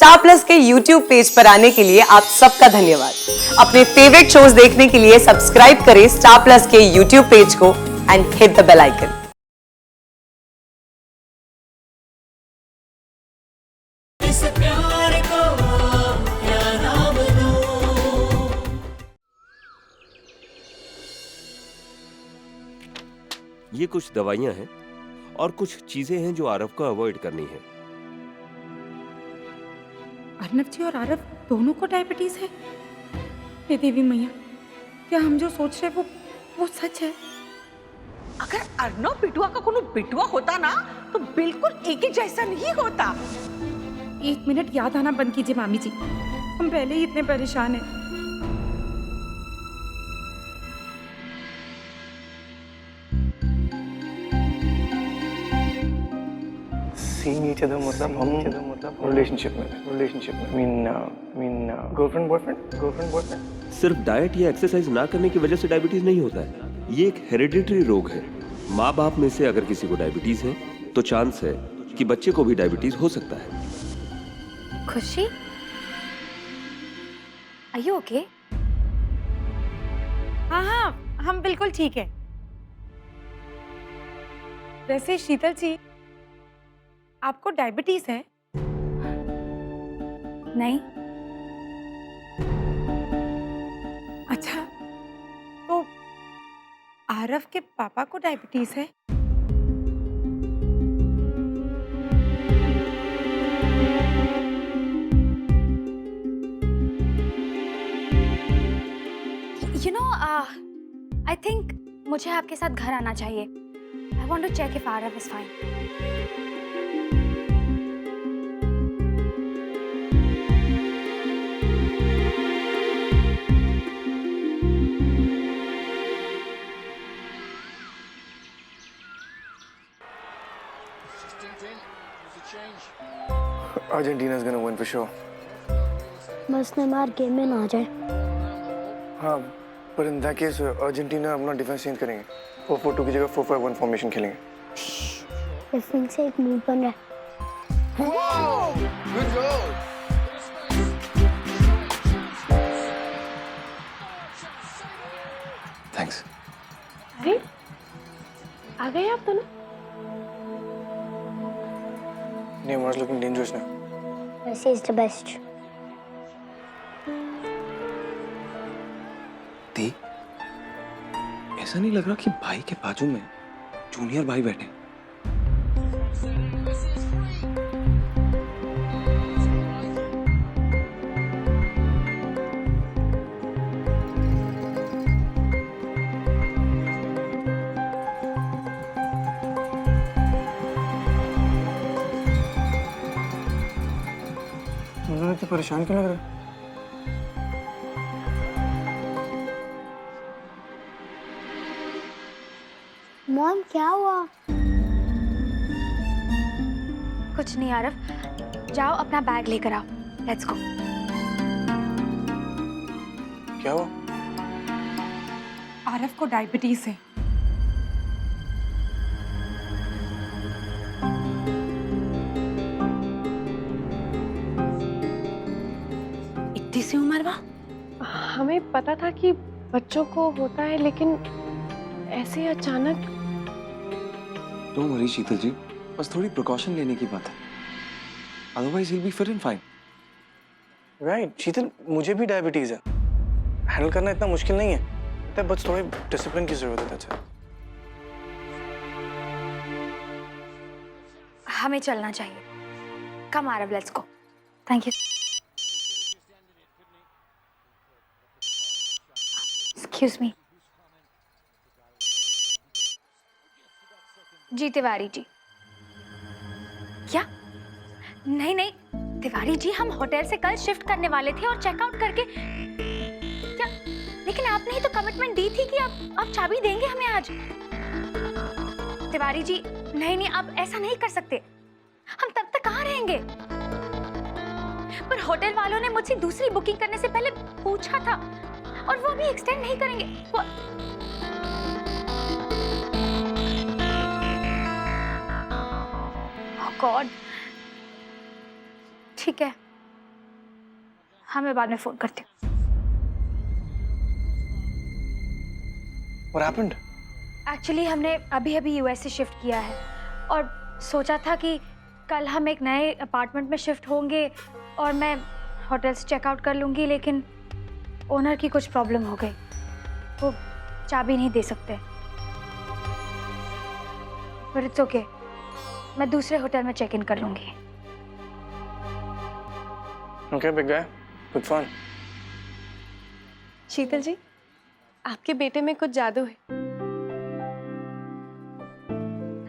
Star Plus के YouTube page पर आने के लिए आप सबका धन्यवाद। अपने फेवरेट शोज देखने के लिए सब्सक्राइब करें स्टार प्लस के यूट्यूब पेज को and hit the bell icon. ये कुछ दवाइयां हैं और कुछ चीजें हैं जो आरव को अवॉइड करनी है। अर्नब जी और आरव दोनों को डायबिटीज है? हे देवी मैया, क्या हम जो सोच रहे वो सच है? अगर अर्नब बिटुआ का कोनो बिटुआ होता ना तो बिल्कुल एक ही जैसा नहीं होता। 1 मिनट याद आना बंद कीजिए मामी जी, हम पहले ही इतने परेशान हैं। seeing each other मतलब हम रिलेशनशिप में मीन गर्लफ्रेंड बॉयफ्रेंड। सिर्फ डाइट या एक्सरसाइज ना करने की वजह से डायबिटीज नहीं होता है। ये एक हेरिडिटरी रोग है। माँ बाप में से अगर किसी को डायबिटीज है तो चांस है कि बच्चे को भी डायबिटीज हो सकता है। खुशी, आर यू ओके? हाँ, हम बिल्कुल ठीक है। वैसे शीतल जी, आपको डायबिटीज है? नहीं। अच्छा, तो आरव के पापा को डायबिटीज है? यू नो, आई थिंक मुझे आपके साथ घर आना चाहिए। I want to check if Aarav is fine. Argentina is gonna win for sure. बस नेमार गेम में ना आ जाए। हाँ, पर इन दैट केस अर्जेंटीना अपना डिफेंस चेंज करेंगे। 4-4-2 की जगह 4-5-1 फॉर्मेशन खेलेंगे। फिर से एक मूड बन रहा है। Good goal. Thanks. अरे आ गए आप दोनों? Neymar's looking dangerous now. Messi is the best. दी, ऐसा नहीं लग रहा कि भाई के बाजू में जूनियर भाई बैठे? मुझे इतने परेशान क्यों लग रहा है? मॉम क्या हुआ? कुछ नहीं आरव, जाओ अपना बैग लेकर आओ। Let's go. क्या हुआ? आरव को डायबिटीज है। इतनी सी उम्र बा? हमें पता था कि बच्चों को होता है, लेकिन ऐसे अचानक। डोंट वरी शीतल जी, बस थोड़ी प्रिकॉशन लेने की बात है। Otherwise he will be fit and fine. Right Sheetal, मुझे भी डायबिटीज है। हैंडल करना इतना मुश्किल नहीं है, बस थोड़े डिसिप्लिन की जरूरत है। अच्छा, हमें चलना चाहिए। Come Aarav, let's go. Thank you. Excuse me. जी तिवारी जी। क्या? नहीं नहीं तिवारी जी, हम होटल से कल शिफ्ट करने वाले थे और चेकआउट करके। क्या? लेकिन आपने ही तो कमिटमेंट दी थी कि आप चाबी देंगे हमें आज। तिवारी जी, नहीं नहीं, आप ऐसा नहीं कर सकते। हम तब तक कहाँ रहेंगे? पर होटल वालों ने मुझसे दूसरी बुकिंग करने से पहले पूछा था, और वो भी एक्सटेंड नहीं करेंगे। ओह गॉड। ठीक है, हाँ, मैं बाद में फोन करती हूँ। What happened? एक्चुअली हमने अभी अभी यूएस से शिफ्ट किया है और सोचा था कि कल हम एक नए अपार्टमेंट में शिफ्ट होंगे और मैं होटल से चेकआउट कर लूँगी, लेकिन ओनर की कुछ प्रॉब्लम हो गई। वो चाबी नहीं दे सकते। पर इट्स ओके, मैं दूसरे होटल में चेक इन कर लूँगी। Okay, big guy. Good fun. शीतल जी, आपके बेटे में कुछ जादू है।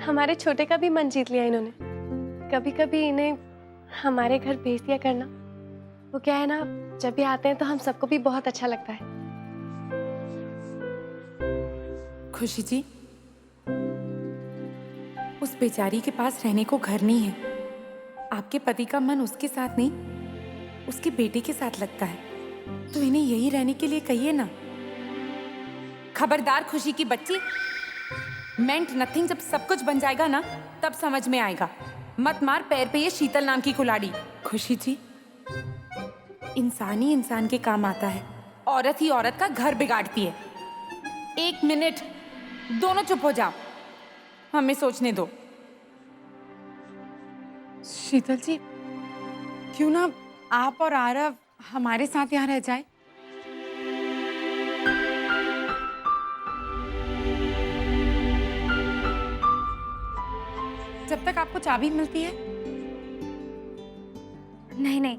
हमारे छोटे का भी मन जीत लिया इन्होंने। कभी कभी इन्हें हमारे घर भेज दिया करना। वो क्या है ना, जब भी आते हैं तो हम सबको भी बहुत अच्छा लगता है। खुशी जी, उस बेचारी के पास रहने को घर नहीं है। आपके पति का मन उसके साथ नहीं, उसके बेटे के साथ लगता है, तो इन्हें यही रहने के लिए कहिए ना। खबरदार खुशी की बच्ची, मेंट नथिंग जब सब कुछ बन जाएगा ना तब समझ में आएगा। मत मार पैर पे ये शीतल नाम की कुलाड़ी। खुशी जी, इंसान ही इंसान के काम आता है, औरत ही औरत का घर बिगाड़ती है। 1 मिनट, दोनों चुप हो जाओ, हमें सोचने दो। शीतल जी, क्यों ना आप और आरव हमारे साथ यहाँ रह जाए। जब तक आपको चाबी मिलती है। नहीं नहीं,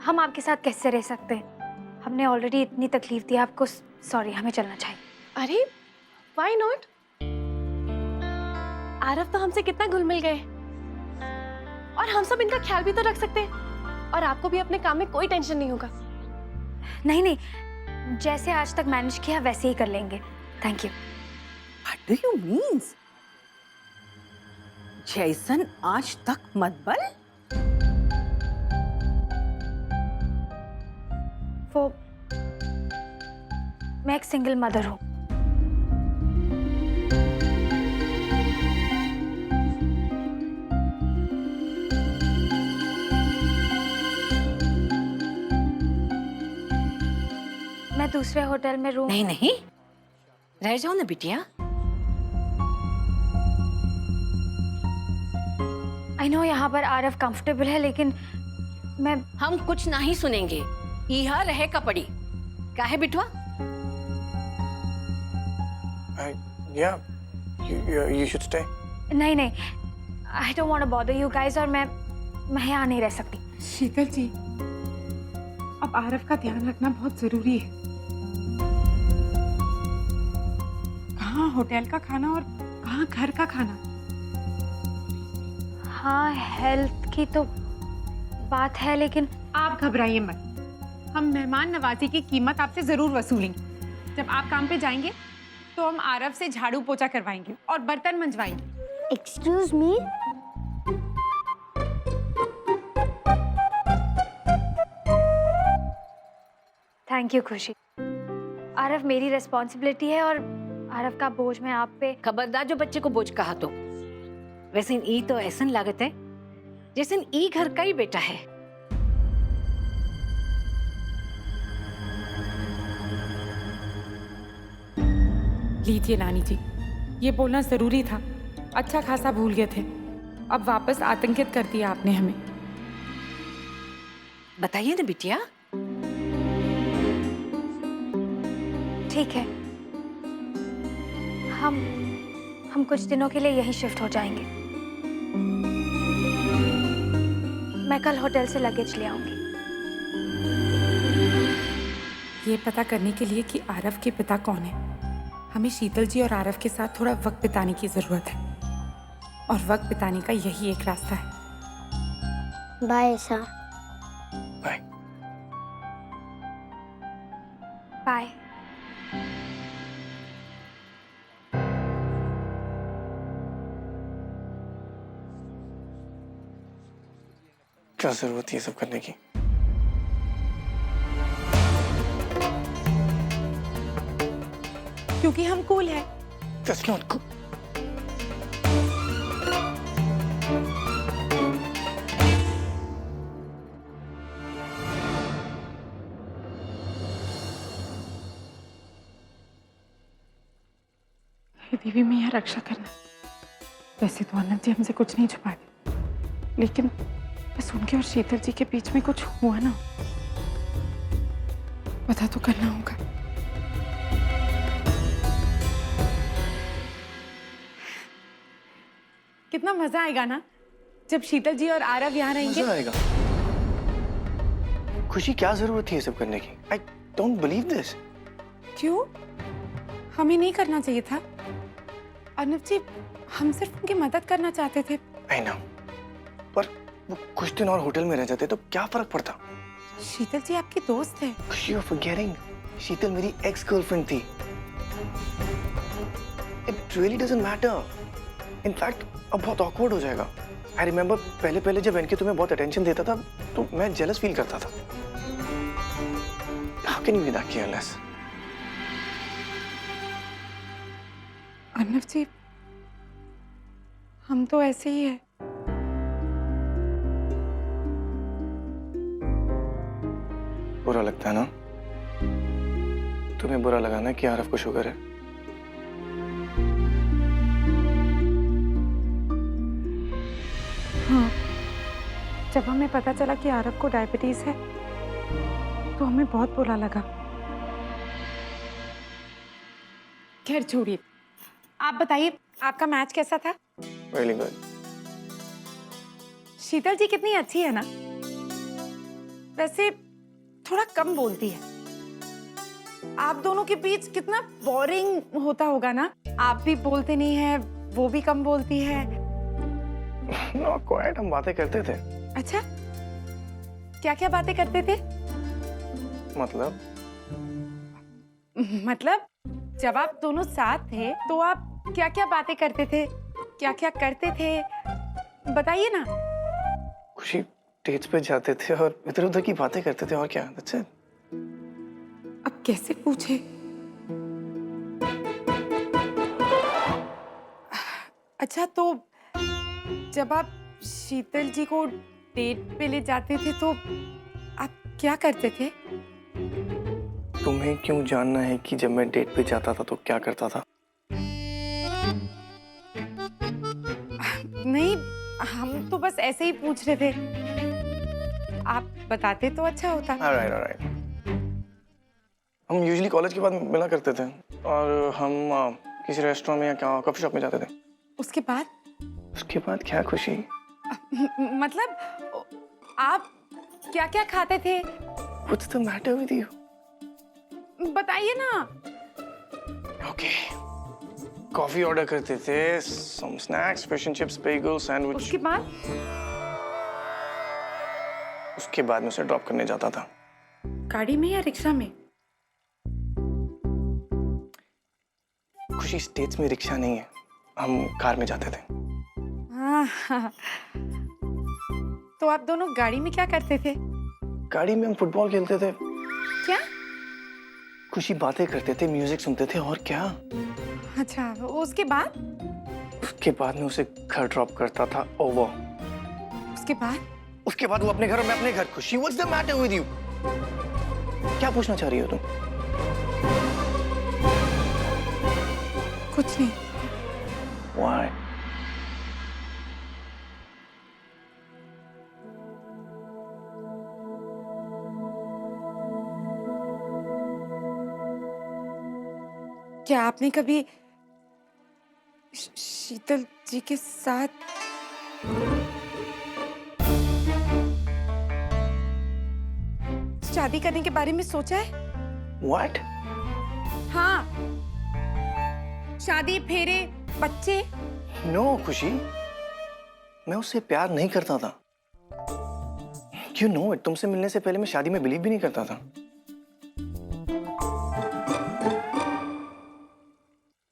हम आपके साथ कैसे रह सकते हैं? हमने ऑलरेडी इतनी तकलीफ दी आपको। सॉरी, हमें चलना चाहिए। अरे व्हाई नॉट? आरव तो हमसे कितना घुल मिल गए और हम सब इनका ख्याल भी तो रख सकते हैं और आपको भी अपने काम में कोई टेंशन नहीं होगा। नहीं नहीं, जैसे आज तक मैनेज किया वैसे ही कर लेंगे। Thank you. What do you mean? जैसन आज तक मतबल? वो मैं एक सिंगल मदर हूँ। मैं दूसरे होटल में रूम नहीं नहीं, रह जाओ ना बिटिया। आई नो यहाँ पर आरव कंफर्टेबल है, लेकिन मैं हम कुछ नहीं सुनेंगे। यहाँ रहे का पड़ी। काहे बिटवा? Yeah, you should stay. नहीं नहीं, I don't want to bother you guys, और मैं यहाँ नहीं रह सकती। शीतल जी, अब आरव का ध्यान रखना बहुत जरूरी है। कहाँ होटल का खाना और कहाँ घर का खाना। हाँ, हेल्थ की तो बात है, लेकिन आप घबराइए मत, हम मेहमान नवाजी की कीमत आपसे जरूर वसूलेंगे। जब आप काम पे जाएंगे तो हम आरव से झाड़ू पोछा करवाएंगे और बर्तन मंजवाएंगे। Excuse me? थैंक यू खुशी। आरव मेरी रिस्पॉन्सिबिलिटी है और आरव का बोझ मैं आप पे। खबरदार जो बच्चे को बोझ कहा तो। वैसे ई तो ऐसन लागत है जैसे ई घर का ही बेटा है। लीजिए नानी जी, ये बोलना जरूरी था। अच्छा खासा भूल गए थे, अब वापस आतंकित कर दिया आपने हमें। बताइए ना बिटिया। ठीक है, हम कुछ दिनों के लिए यहीं शिफ्ट हो जाएंगे। मैं कल होटल से लगेज ले आऊंगी। ये पता करने के लिए कि आरव के पिता कौन है, हमें शीतल जी और आरव के साथ थोड़ा वक्त बिताने की जरूरत है, और वक्त बिताने का यही एक रास्ता है। Bye sir. Bye. बाय। क्या जरूरत है ये सब करने की? क्योंकि हम कूल हैं। That's not cool. देवी मैया रक्षा करना। वैसे तो आनंद जी हमसे कुछ नहीं छुपाते, लेकिन बस उनके और शीतल जी के बीच में कुछ हुआ ना, पता तो करना होगा। कितना मजा आएगा ना जब शीतल जी और आरव यहाँ रहेंगे। मजा आएगा। खुशी क्या जरूरत थी ये सब करने की? I don't believe this. क्यों? हमें नहीं करना चाहिए था। अर्नव जी, हम सिर्फ उनकी मदद करना चाहते थे। आई नो, पर वो कुछ दिन और होटल में रह जाते तो क्या फर्क पड़ता? शीतल जी आपकी दोस्त है। खुशी, यू आर फॉरगेटिंग, शीतल मेरी एक्स गर्लफ्रेंड थी। It really doesn't matter. In fact अब बहुत ऑकवर्ड हो जाएगा। आई रिमेम्बर पहले पहले जब एनके तुम्हें बहुत अटेंशन देता था तो मैं जेलस फील करता था। How can you be that careless? Arnav ji, हम तो ऐसे ही है। बुरा लगता है ना? तुम्हें बुरा लगा ना कि आरव को शुगर है? हाँ, जब हमें पता चला कि आरव को डायबिटीज है तो हमें बहुत बुरा लगा। खैर छोड़िए, आप बताइए आपका मैच कैसा था? Really good. शीतल जी कितनी अच्छी है ना। वैसे थोड़ा कम बोलती है। आप दोनों के बीच कितना बोरिंग होता होगा ना। आप भी बोलते नहीं है, वो भी कम बोलती है। No, quiet, हम बातें करते थे। अच्छा, क्या क्या बातें करते थे? मतलब जब आप दोनों साथ थे तो आप क्या क्या बातें करते थे, क्या क्या करते थे, बताइए ना। खुशी, डेट्स पे जाते थे और इधर उधर की बातें करते थे, और क्या? That's it. अब कैसे पूछे? अच्छा, तो जब आप शीतल जी को डेट पे ले जाते थे तो आप क्या करते थे? तुम्हें क्यों जानना है कि जब मैं डेट पे जाता था तो क्या करता था? नहीं, हम तो बस ऐसे ही पूछ रहे थे। आप बताते तो अच्छा होता। Alright. हम यूजुअली कॉलेज के बाद मिला करते थे और हम किसी रेस्टोरेंट में या कॉफी शॉप में जाते थे। उसके बाद? उसके बाद क्या खुशी? मतलब आप क्या क्या खाते थे? What's the matter with you? बताइए ना। ओके, कॉफी ऑर्डर करते थे, some snacks, fish and chips, bagel, sandwich. उसके बाद मैं उसे ड्रॉप करने जाता था। गाड़ी में या रिक्शा में? खुशी, स्टेट्स में रिक्शा नहीं है, हम कार में जाते थे। हाँ। तो आप दोनों गाड़ी में क्या करते थे? गाड़ी में हम फुटबॉल खेलते थे। क्या? खुशी, बातें करते थे, म्यूजिक सुनते थे, और क्या? अच्छा, उसके बाद? उसके बाद मैं उसे घर ड्रॉप करता था। ओवर। उसके बाद? उसके बाद वो अपने घर और मैं अपने घर। खुशी, what's the matter with you? क्या पूछना चाह रही हो तुम? कुछ नहीं। Why? क्या आपने कभी शीतल जी के साथ शादी करने के बारे में सोचा है? What? हाँ, शादी, फेरे, बच्चे। No, खुशी, मैं उससे प्यार नहीं करता था। You know it, तुमसे मिलने से पहले मैं शादी में बिलीव भी नहीं करता था।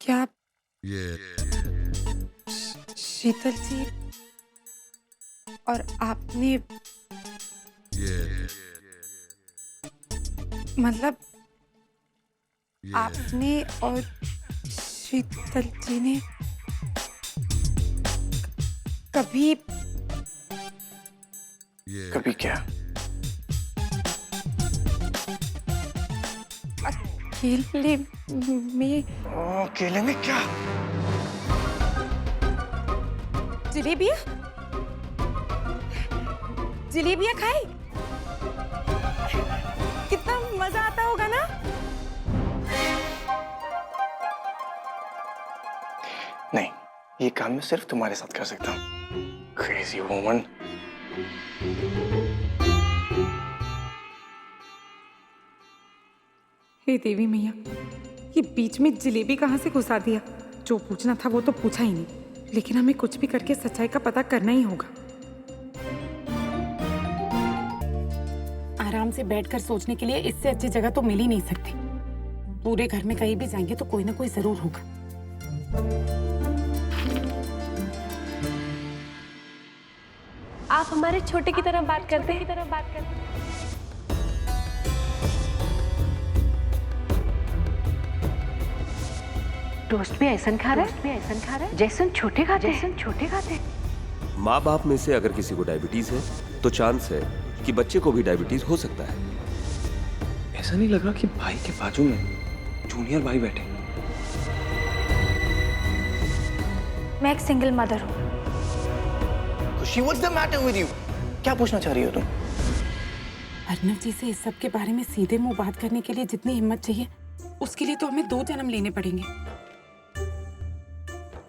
क्या शीतल जी और आपने मतलब आपने और शीतल जी ने कभी कभी क्या? केले में केले में क्या? जलेबियाँ? जलेबियाँ खाई? कितना मजा आता होगा ना? नहीं, ये काम मैं सिर्फ तुम्हारे साथ कर सकता हूँ। Crazy woman. हे देवी मैया, ये बीच में जलेबी कहाँ से घुसा दिया? जो पूछना था वो तो पूछा ही नहीं, लेकिन हमें कुछ भी करके सच्चाई का पता करना ही होगा। आराम से बैठकर सोचने के लिए इससे अच्छी जगह तो मिल ही नहीं सकती। पूरे घर में कहीं भी जाएंगे तो कोई ना कोई जरूर होगा। आप हमारे छोटे की तरह बात करते हैं। टोस्ट भी ऐसा खा रहा है जैसन छोटे खाते। माँ बाप में से अगर किसी को डायबिटीज है तो चांस है कि बच्चे को भी डायबिटीज हो सकता है। ऐसा नहीं लग रहा कि भाई के बाजू में जूनियर भाई बैठे? मैं एक सिंगल मदर हूँ। खुशी, what's the matter with you? क्या पूछना चाह रही हो तुम? अर्नव जी से इस सब के बारे में सीधे मुंह बात करने के लिए जितनी हिम्मत चाहिए, उसके लिए तो हमें 2 जन्म लेने पड़ेंगे।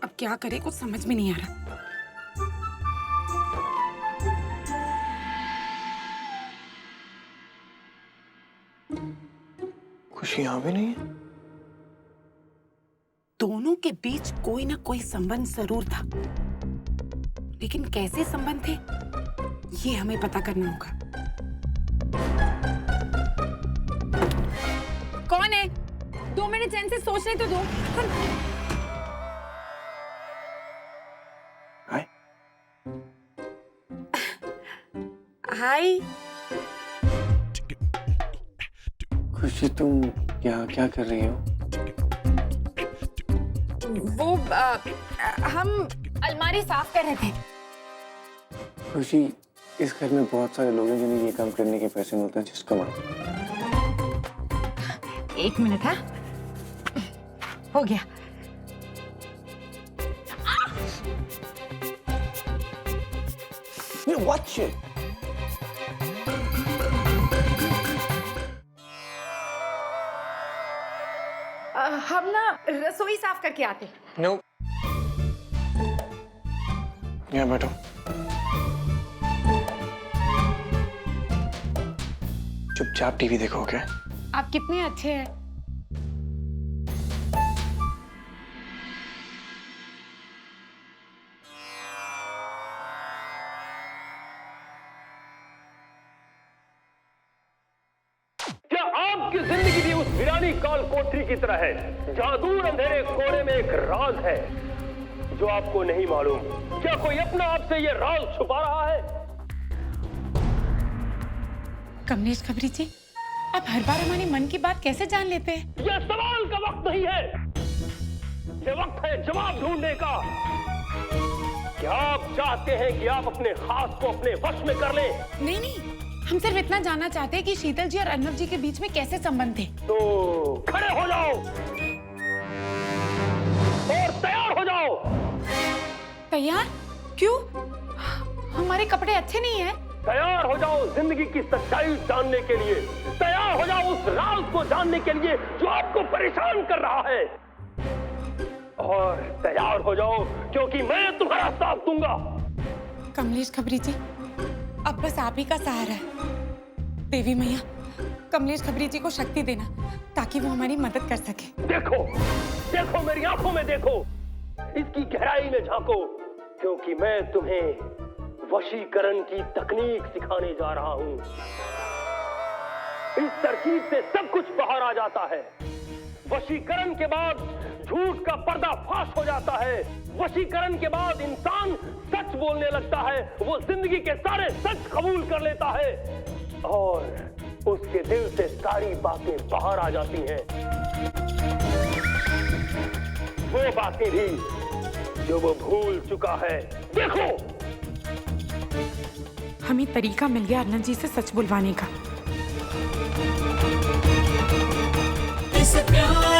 अब क्या करें, कुछ समझ में नहीं आ रहा। खुशी यहाँ भी नहीं है। दोनों के बीच कोई ना कोई संबंध जरूर था, लेकिन कैसे संबंध थे ये हमें पता करना होगा। कौन है? 2 मिनट चैन से सोचने तो दो। हाय। हाय। खुशी, तुम क्या कर रही हो? वो हम अलमारी साफ कर रहे थे। खुशी, इस घर में बहुत सारे लोग हैं जिन्हें ये काम करने के पैसे मिलते हैं। जिसको मारो। 1 मिनट। हाँ, हो गया। ये watch it. हम ना रसोई साफ करके आते। No. यहाँ बैठो। चुपचाप टीवी देखो, क्या? आप कितने अच्छे हैं। क्या आपकी जिंदगी भी उस वीरानी काल कोठरी की तरह है जहां दूर अंधेरे कोने में एक राज है जो आपको नहीं मालूम? क्या कोई अपना आपसे ये राज छुपा रहा है? कमलेश खबरी जी, आप हर बार हमारे मन की बात कैसे जान लेते हैं? यह सवाल का वक्त नहीं है, ये वक्त है जवाब ढूंढने का। क्या आप चाहते हैं कि आप अपने खास को अपने वश में कर लें? नहीं, हम सिर्फ इतना जानना चाहते हैं कि शीतल जी और अर्नव जी के बीच में कैसे संबंध थे। तो खड़े हो जाओ और तैयार हो जाओ। तैयार? क्यों? हमारे कपड़े अच्छे नहीं हैं। तैयार हो जाओ जिंदगी की सच्चाई जानने के लिए। तैयार हो जाओ उस राज को जानने के लिए जो आपको परेशान कर रहा है। और तैयार हो जाओ क्योंकि मैं तुम्हारा साथ दूंगा। कमलेश खबरी जी, अब बस आप ही का सहारा है। देवी मैया, कमलेश खबरी जी को शक्ति देना ताकि वो हमारी मदद कर सके। देखो, देखो मेरी आंखों में देखो, इसकी गहराई में झांको, क्योंकि मैं तुम्हें वशीकरण की तकनीक सिखाने जा रहा हूं। इस तरकीब से सब कुछ बाहर आ जाता है। वशीकरण के बाद झूठ का पर्दाफाश हो जाता है। वशीकरण के बाद इंसान सच बोलने लगता है। वो जिंदगी के सारे सच कबूल कर लेता है और उसके दिल से सारी बातें बाहर आ जाती हैं। वो बातें भी जो वो भूल चुका है। देखो, हमें तरीका मिल गया अर्नव जी से सच बुलवाने का। इस तुझसे प्यार